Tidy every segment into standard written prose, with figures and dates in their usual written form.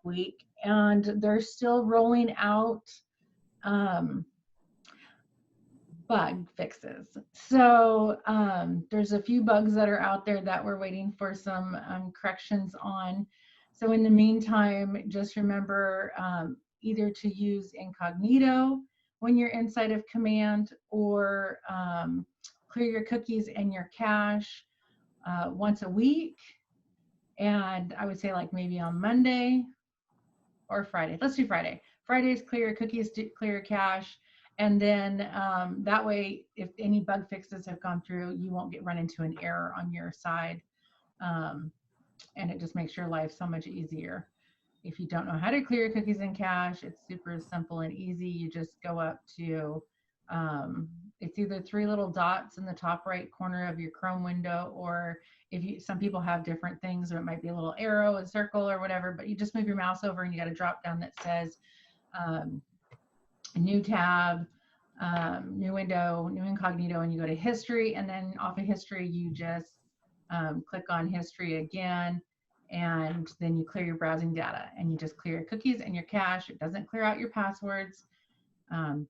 week, and they're still rolling out bug fixes. So there's a few bugs that are out there that we're waiting for some corrections on. So in the meantime, just remember either to use incognito when you're inside of command, or clear your cookies and your cache once a week. And I would say like maybe on Monday or Friday. Let's do Friday. Fridays, clear your cookies, clear your cache. And then that way, if any bug fixes have gone through, you won't run into an error on your side. And it just makes your life so much easier. If you don't know how to clear your cookies and cache, it's super simple and easy. You just go up to, it's either 3 little dots in the top right corner of your Chrome window, or if you, some people have different things, or it might be a little arrow, a circle, or whatever, but you just move your mouse over and you got a drop down that says new tab, new window, new incognito, and you go to history, and then off of history, you just click on history again, and then you clear your browsing data, and you just clear your cookies and your cache. It doesn't clear out your passwords,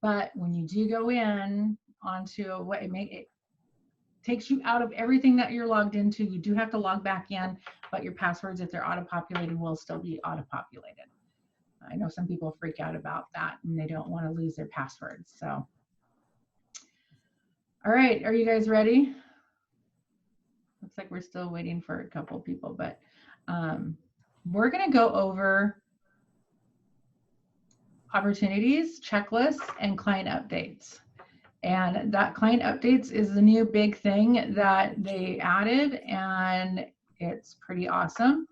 but when you do go in onto what it takes you out of everything that you're logged into. You do have to log back in, but your passwords, if they're auto-populated, will still be auto-populated. I know some people freak out about that and they don't want to lose their passwords. So, all right, are you guys ready? Looks like we're still waiting for a couple of people, but we're going to go over opportunities, checklists, and client updates. And that client updates is the new big thing that they added, and it's pretty awesome.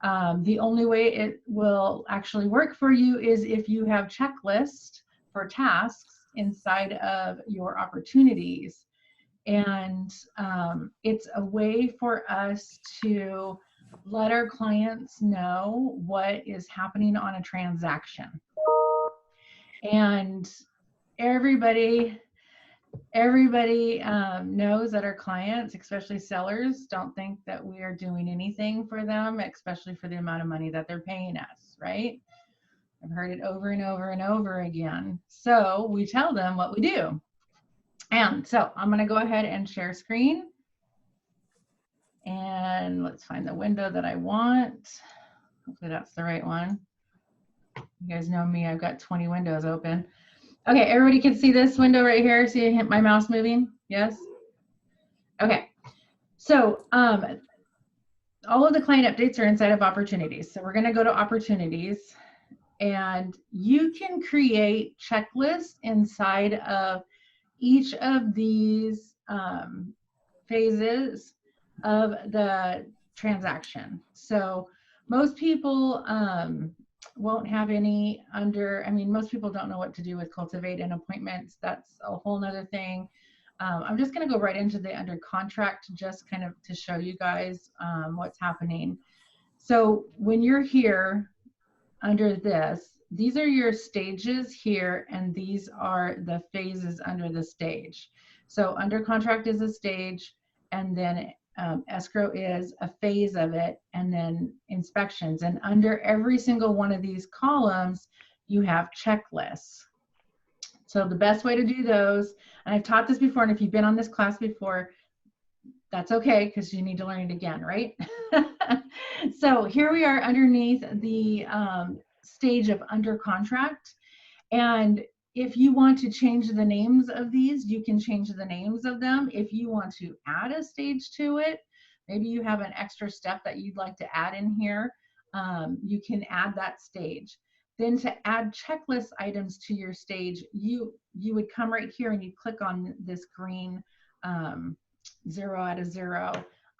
The only way it will actually work for you is if you have checklists for tasks inside of your opportunities. And it's a way for us to let our clients know what is happening on a transaction. And everybody knows that our clients, especially sellers, don't think that we are doing anything for them, especially for the amount of money that they're paying us, right? I've heard it over and over and over again. So we tell them what we do. And so I'm going to go ahead and share screen. And let's find the window that I want. Hopefully that's the right one. You guys know me, I've got 20 windows open. Okay, everybody can see this window right here. See my mouse moving? Yes? Okay. So all of the client updates are inside of opportunities. So we're going to go to opportunities, and you can create checklists inside of each of these phases of the transaction. So most people won't have any under, I mean, most people don't know what to do with Cultivate and appointments. That's a whole nother thing. I'm just going to go right into the under contract, just kind of to show you guys what's happening. So when you're here under this, these are your stages here, and these are the phases under the stage. So under contract is a stage, and then escrow is a phase of it, and then inspections. And under every single one of these columns, you have checklists. So the best way to do those, and I've taught this before, and if you've been on this class before, that's okay, because you need to learn it again, right? So here we are underneath the stage of under contract. And if you want to change the names of these, you can change the names of them. If you want to add a stage to it, maybe you have an extra step that you'd like to add in here, you can add that stage. Then to add checklist items to your stage, you would come right here and you click on this green 0 out of 0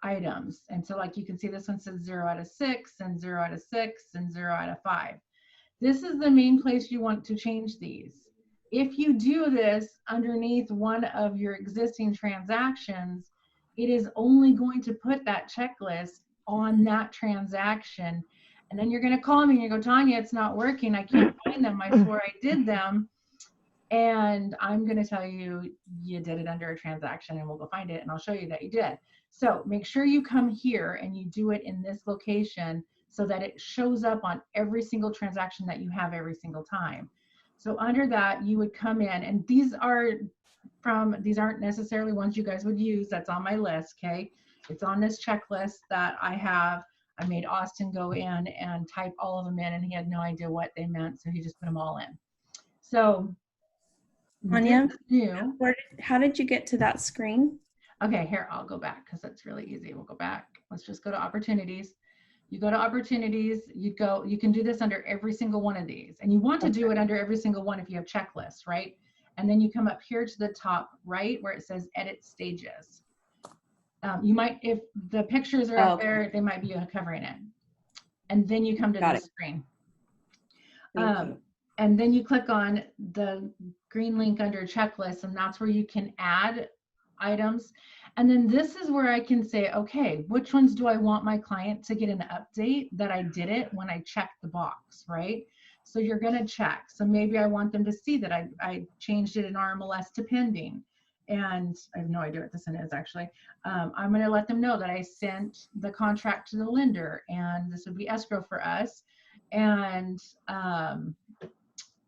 items. And so like you can see, this one says 0 out of 6 and 0 out of 6 and 0 out of 5. This is the main place you want to change these. If you do this underneath one of your existing transactions, it is only going to put that checklist on that transaction. And then you're going to call me and you go, Tanya, it's not working. I can't find them. I swore I did them. And I'm going to tell you, you did it under a transaction, and we'll go find it, and I'll show you that you did. So make sure you come here and you do it in this location so that it shows up on every single transaction that you have every single time. So under that, you would come in, and these aren't necessarily ones you guys would use. That's on my list, okay? It's on this checklist that I have. I made Austin go in and type all of them in, and he had no idea what they meant, so he just put them all in. So Anya, new. How did you get to that screen? Okay, here, I'll go back because that's really easy. We'll go back. Let's just go to opportunities. You go to opportunities, you can do this under every single one of these. And you want to do it under every single one if you have checklists, right? And then you come up here to the top right where it says edit stages. You might, if the pictures are up there, they might be covering it. And then you come to this screen. And then you click on the green link under checklist, and that's where you can add items. And then this is where I can say, okay, which ones do I want my client to get an update that I did it when I checked the box, right? So you're going to check. So maybe I want them to see that I changed it in RMLS to pending. And I have no idea what this one is actually. I'm going to let them know that I sent the contract to the lender, and this would be escrow for us. And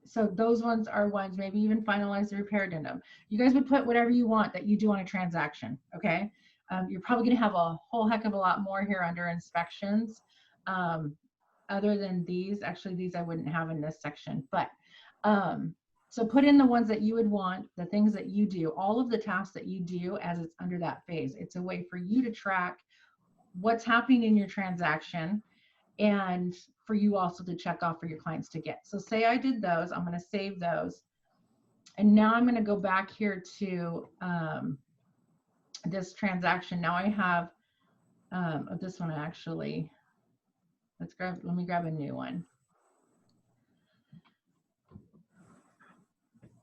so those ones are ones, maybe even finalize the repair addendum. You guys would put whatever you want that you do on a transaction, okay? You're probably gonna have a whole heck of a lot more here under inspections. Other than these, actually these I wouldn't have in this section, but so put in the ones that you would want, the things that you do, all of the tasks that you do as it's under that phase. It's a way for you to track what's happening in your transaction, and for you also to check off for your clients to get. So say I did those, I'm going to save those. And now I'm going to go back here to this transaction. Now I have this one actually. Let me grab a new one.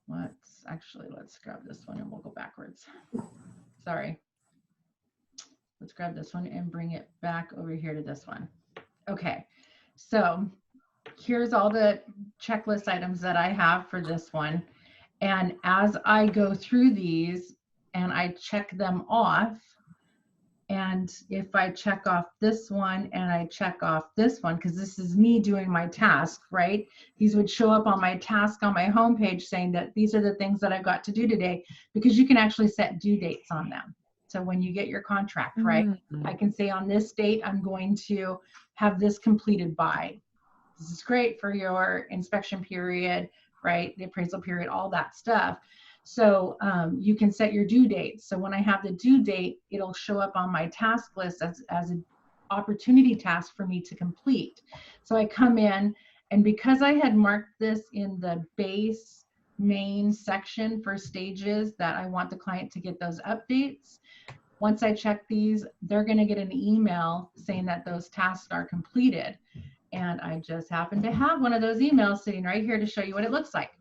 Let's grab this one and we'll go backwards. Sorry. Let's grab this one and bring it back over here to this one. Okay, so here's all the checklist items that I have for this one. And as I go through these and I check them off, and if I check off this one and I check off this one, because this is me doing my task, right? These would show up on my task on my homepage saying that these are the things that I've got to do today, because you can actually set due dates on them. So when you get your contract, right, I can say on this date, I'm going to have this completed by. This is great for your inspection period, right? The appraisal period, all that stuff. So you can set your due date. So when I have the due date, it'll show up on my task list as an opportunity task for me to complete. So I come in, and because I had marked this in the base main section for stages that I want the client to get those updates, once I check these, they're going to get an email saying that those tasks are completed. And I just happen to have one of those emails sitting right here to show you what it looks like.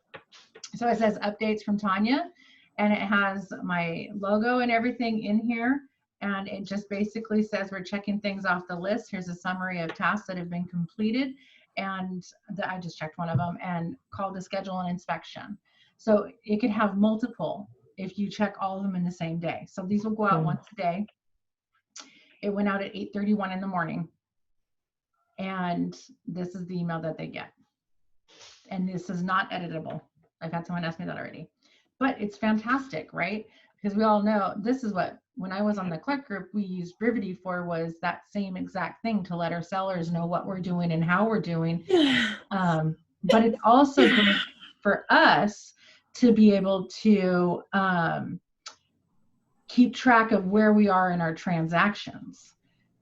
So it says updates from Tanya, and it has my logo and everything in here. And it just basically says we're checking things off the list. Here's a summary of tasks that have been completed. And I just checked one of them and called to schedule an inspection. So it could have multiple if you check all of them in the same day. So these will go out once a day. It went out at 8:31 in the morning. And this is the email that they get. And this is not editable. I've had someone ask me that already. But it's fantastic, right? Because we all know this is what, when I was on the Clark group, we used Brivity for, was that same exact thing, to let our sellers know what we're doing and how we're doing. But it's also great for us to be able to keep track of where we are in our transactions.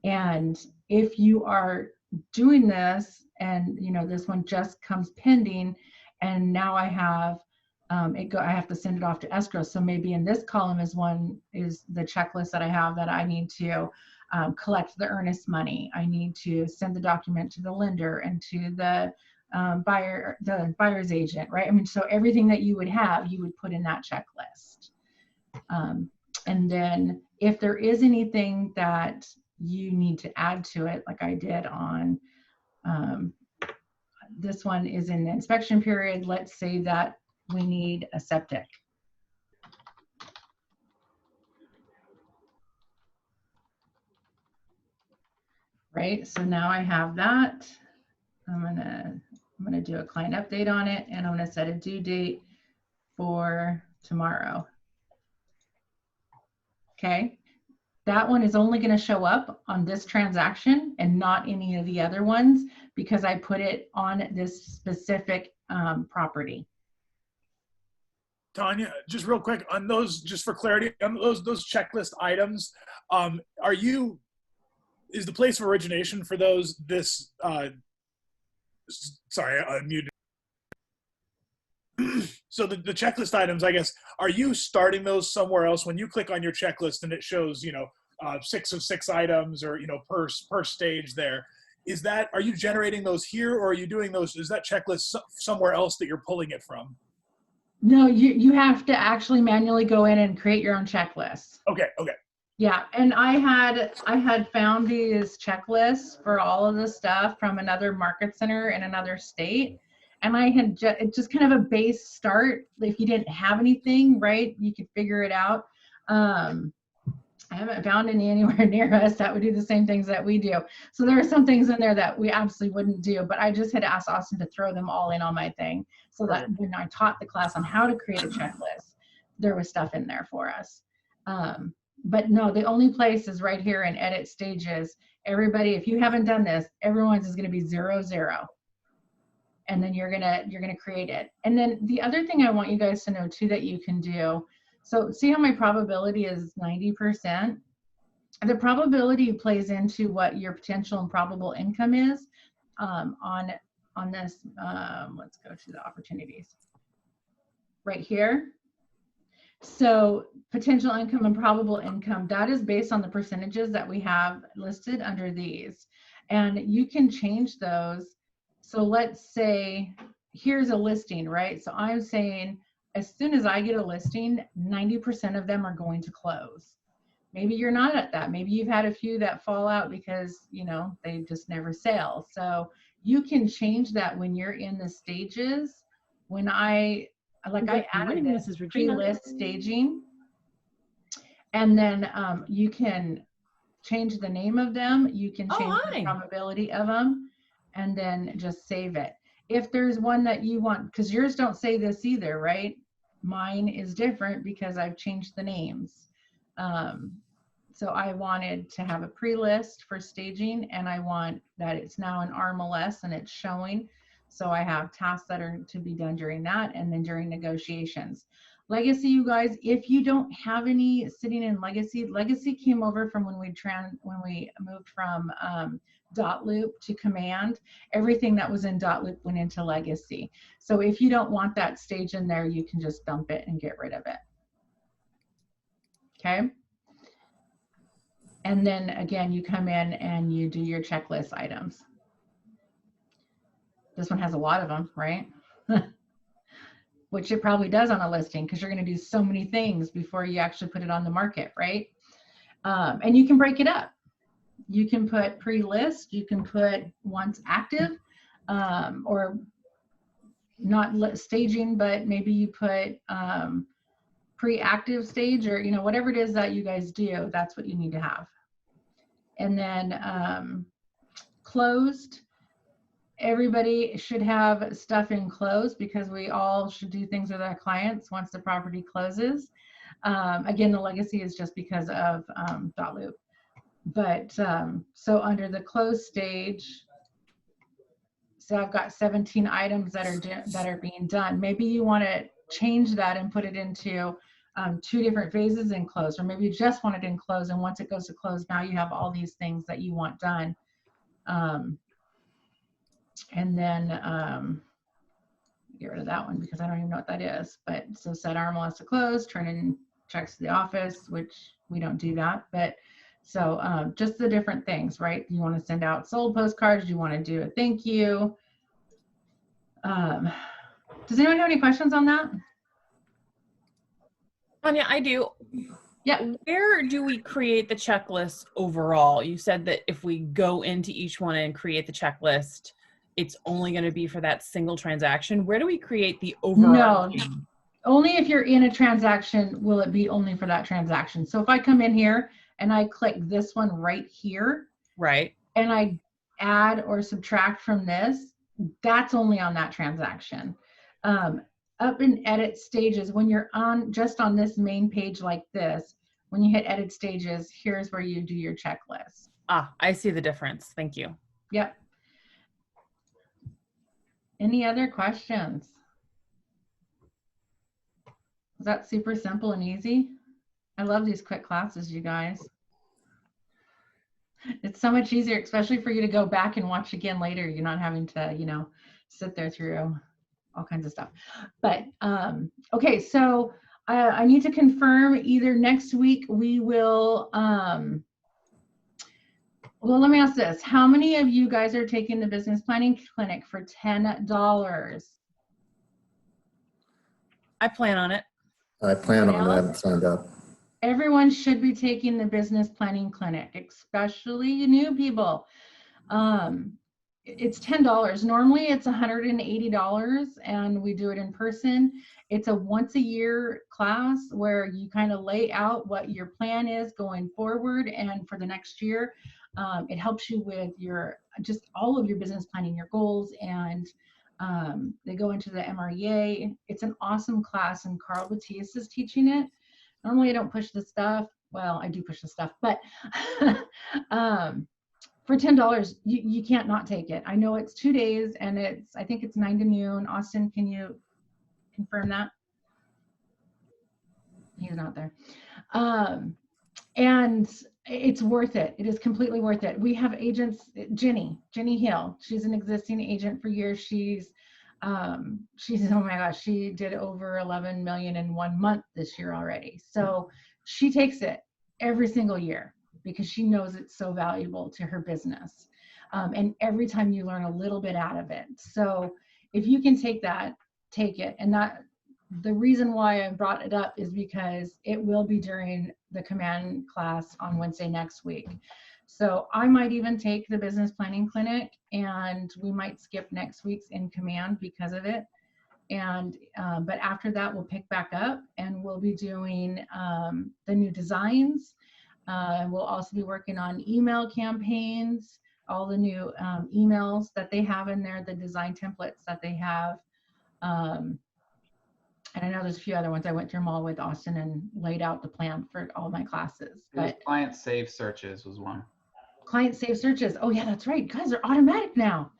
And if you are doing this and this one just comes pending, and now I have I have to send it off to escrow. So maybe in this column is the checklist that I have that I need to collect the earnest money. I need to send the document to the lender and to the buyer's agent, right? I mean, so everything that you would have, you would put in that checklist. And then if there is anything that you need to add to it, like I did on this one is in the inspection period. Let's say that we need a septic. right? So now I have that. I'm gonna do a client update on it, and I'm gonna set a due date for tomorrow. Okay, that one is only gonna show up on this transaction and not any of the other ones because I put it on this specific property. Tanya, just real quick on those, just for clarity, on those checklist items, is the place of origination for those this? Sorry, I muted. So the checklist items, I guess, are you starting those somewhere else? When you click on your checklist and it shows, 6 of 6 items, or per stage there, are you generating those here, or are you doing those? Is that checklist somewhere else that you're pulling it from? No, you have to actually manually go in and create your own checklist. Okay. Yeah, and I had found these checklists for all of the stuff from another market center in another state, and I had just kind of a base start. If you didn't have anything, right, you could figure it out. I haven't found any anywhere near us that would do the same things that we do. So there are some things in there that we absolutely wouldn't do, but I just had asked Austin to throw them all in on my thing so that when I taught the class on how to create a checklist, there was stuff in there for us. But no, the only place is right here in edit stages. Everybody, if you haven't done this, everyone's is going to be 0, 0. And then you're gonna create it. And then the other thing I want you guys to know too that you can do, so see how my probability is 90%? The probability plays into what your potential and probable income is on this. Let's go to the opportunities right here. So potential income and probable income, that is based on the percentages that we have listed under these. And you can change those. So let's say here's a listing, right? So I'm saying as soon as I get a listing, 90% of them are going to close. Maybe you're not at that. Maybe you've had a few that fall out because, they just never sell. So you can change that when you're in the stages. When I added this pre-list staging, and then you can change the name of them. You can change the probability of them, and then just save it. If there's one that you want, because yours don't say this either, right? Mine is different because I've changed the names. So I wanted to have a pre-list for staging, and I want that it's now an RMLS and it's showing. So I have tasks that are to be done during that, and then during negotiations. Legacy, you guys, if you don't have any sitting in Legacy came over from when we moved from .loop to Command. Everything that was in .loop went into Legacy. So if you don't want that stage in there, you can just dump it and get rid of it. Okay. And then again, you come in and you do your checklist items. This one has a lot of them, right? Which it probably does on a listing because you're going to do so many things before you actually put it on the market, right? And you can break it up. You can put pre-list, you can put once active, or not staging, but maybe you put pre-active stage, or whatever it is that you guys do, that's what you need to have. And then closed. Everybody should have stuff in closed because we all should do things with our clients once the property closes. Again, the legacy is just because of .loop. But so under the close stage, so I've got 17 items that are being done. Maybe you want to change that and put it into 2 different phases in close, or maybe you just want it in close, and once it goes to close, now you have all these things that you want done. And then get rid of that one because I don't even know what that is. But so set RMLS to close, turn in checks to the office, which we don't do that. But so just the different things, right? You want to send out sold postcards. You want to do a thank you. Does anyone have any questions on that? Tanya, I do. Yeah. Where do we create the checklist overall? You said that if we go into each one and create the checklist, it's only going to be for that single transaction. Where do we create the overall? No, only if you're in a transaction will it be only for that transaction. So if I come in here and I click this one right here, right, and I add or subtract from this, that's only on that transaction. Up in edit stages, when you're on just on this main page like this, when you hit edit stages, here's where you do your checklist. Ah, I see the difference. Thank you. Yep. Any other questions? Is that super simple and easy? I love these quick classes, you guys. It's so much easier, especially for you to go back and watch again later. You're not having to, you know, sit there through all kinds of stuff. But okay, so I need to confirm either next week we will, well, let me ask this. How many of you guys are taking the business planning clinic for $10? I plan on it. I plan on it. I haven't signed up. Everyone should be taking the business planning clinic, especially new people. It's $10. Normally it's $180 and we do it in person. It's a once a year class where you kind of lay out what your plan is going forward and for the next year. It helps you with your, just all of your business planning, your goals, and they go into the MREA. It's an awesome class and Carl Batiste is teaching it. Normally I don't push the stuff. Well, I do push the stuff, but for $10, you can't not take it. I know it's 2 days and I think it's 9 to noon. Austin, can you confirm that? He's not there. And it's worth it. It is completely worth it. We have agents, Jenny Hill. She's an existing agent for years. She's oh my gosh, she did over 11 million in 1 month this year already. So she takes it every single year because she knows it's so valuable to her business. And every time you learn a little bit out of it. So if you can take that, take it. And that the reason why I brought it up is because it will be during the command class on Wednesday next week. So I might even take the business planning clinic and we might skip next week's in command because of it. And, but after that, we'll pick back up and we'll be doing the new designs. We'll also be working on email campaigns, all the new emails that they have in there, the design templates that they have. And I know there's a few other ones. I went through them all with Austin and laid out the plan for all my classes. But client save searches was one. Client save searches. Oh yeah, that's right. Guys, they're automatic now.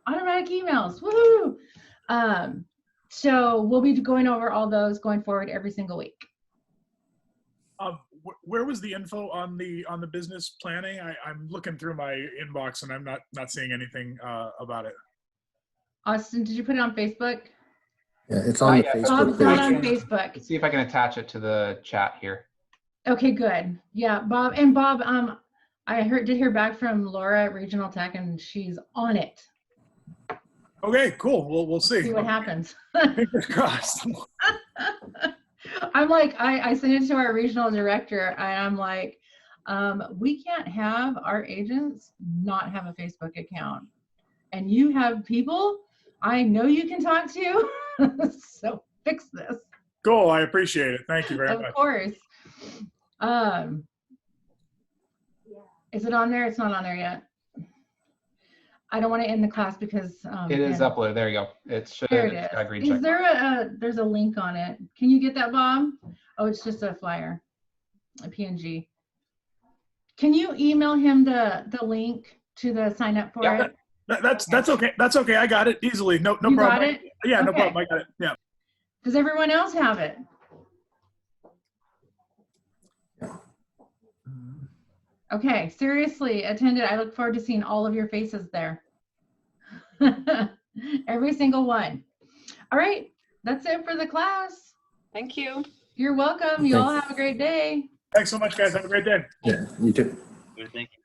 Automatic emails. Woohoo! So we'll be going over all those going forward every single week. Where was the info on the business planning? I'm looking through my inbox and I'm not seeing anything about it. Austin, did you put it on Facebook? Yeah, it's on the yeah, Facebook Bob's not page. on Facebook. Let's see if I can attach it to the chat here. Okay, good. Yeah, Bob. And Bob, I did hear back from Laura at Regional Tech and she's on it. Okay, cool. We'll see. See what happens. Fingers crossed. I'm like, I sent it to our regional director and I'm like, we can't have our agents not have a Facebook account. And you have people I know you can talk to, so fix this. Cool, I appreciate it. Thank you very much. Of course. Is it on there? It's not on there yet. I don't want to end the class because It is uploaded. There you go. It should. There it It's got a green is. check Is there there's a link on it? Can you get that, Bob? Oh, it's just a flyer, a PNG. Can you email him the link to the sign up for Yeah. it? That's okay. That's okay. I got it easily. No You problem. got it? Yeah, no Okay. problem. I got it. Yeah. Does everyone else have it? Okay, seriously, attended. I look forward to seeing all of your faces there. Every single one. All right, that's it for the class. Thank you. You're welcome. You all Thanks. have a great day. Thanks so much, guys. Have a great day. Yeah, you too. Thank you.